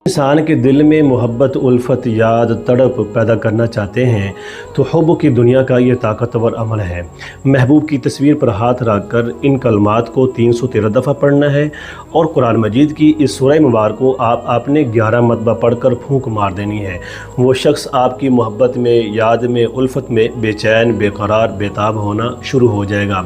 इंसान के दिल में मोहब्बत, उल्फत, याद, तड़प पैदा करना चाहते हैं तो हुब्ब की दुनिया का ये ताकतवर अमल है। महबूब की तस्वीर पर हाथ रख कर इन कलमात को 313 दफ़ा पढ़ना है और कुरान मजीद की इस सूरह मुबारक को आप आपने 11 मरतबा पढ़कर फूंक मार देनी है। वो शख्स आपकी मोहब्बत में, याद में, उल्फत में बेचैन, बेकरार, बेताब होना शुरू हो जाएगा।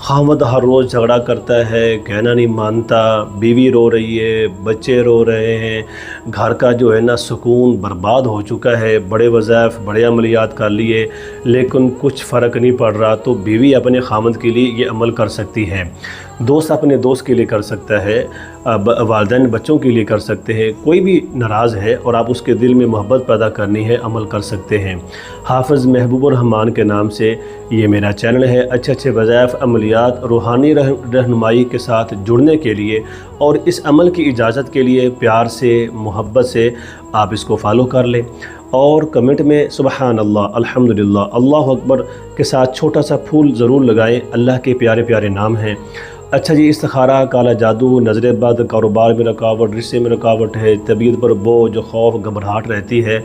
खामद हर रोज़ झगड़ा करता है, कहना नहीं मानता, बीवी रो रही है, बच्चे रो रहे हैं, घर का जो है ना सुकून बर्बाद हो चुका है, बड़े वज़ाइफ, बड़े अमलियात कर लिए लेकिन कुछ फ़र्क नहीं पड़ रहा। तो बीवी अपने खामद के लिए ये अमल कर सकती है, दोस्त अपने दोस्त के लिए कर सकता है, वालिदैन बच्चों के लिए कर सकते हैं। कोई भी नाराज़ है और आप उसके दिल में मोहब्बत पैदा करनी है, अमल कर सकते हैं। हाफ़िज़ महबूबुर रहमान के नाम से ये मेरा चैनल है। अच्छे अच्छे वज़ाइफ, अमलियात, रूहानी रहनुमाई के साथ जुड़ने के लिए और इस अमल की इजाज़त के लिए प्यार से, मोहब्बत से आप इसको फॉलो कर लें और कमेंट में सुबहान अल्लाह, अल्हम्दुलिल्लाह, अल्लाह अकबर के साथ छोटा सा फूल ज़रूर लगाएं। अल्लाह के प्यारे प्यारे नाम हैं। अच्छा जी, इस्तिखारा, काला जादू, नज़र बद, कारोबार में रुकावट, रिश्ते में रुकावट है, तबीयत पर बोझ, खौफ, घबराहट रहती है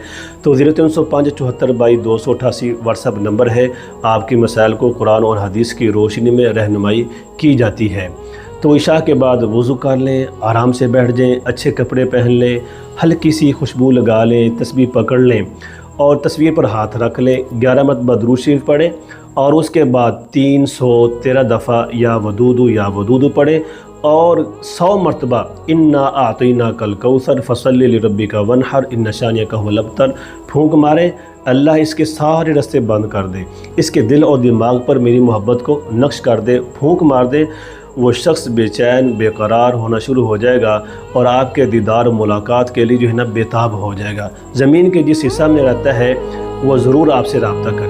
तो 0305 74/288 व्हाट्सअप नंबर है। आपके मसाइल को कुरान और हदीस की रोशनी में रहनुमाई की जाती है। तो इशा के बाद वज़ू कर लें, आराम से बैठ जाएं, अच्छे कपड़े पहन लें, हल्की सी खुशबू लगा लें, तस्बीह पकड़ लें और तस्वीर पर हाथ रख लें, 11 मरतबा दुरूद शरीफ पढ़ें और उसके बाद 313 दफ़ा या वदूदु पढ़ें और 100 मरतबा इन्ना आतीना कल कौसर फसल्लि लिरब्बिका वनहर इन्ना शानियका हुवल अबतर फूंक मारें। अल्लाह इसके सारे रास्ते बंद कर दे, इसके दिल और दिमाग पर मेरी मोहब्बत को नक्श कर दे, फूंक मार दे। वो शख्स बेचैन, बेकरार होना शुरू हो जाएगा और आपके दीदार मुलाकात के लिए जो है ना बेताब हो जाएगा। ज़मीन के जिस हिस्सा में रहता है वो ज़रूर आपसे रब्ता करे।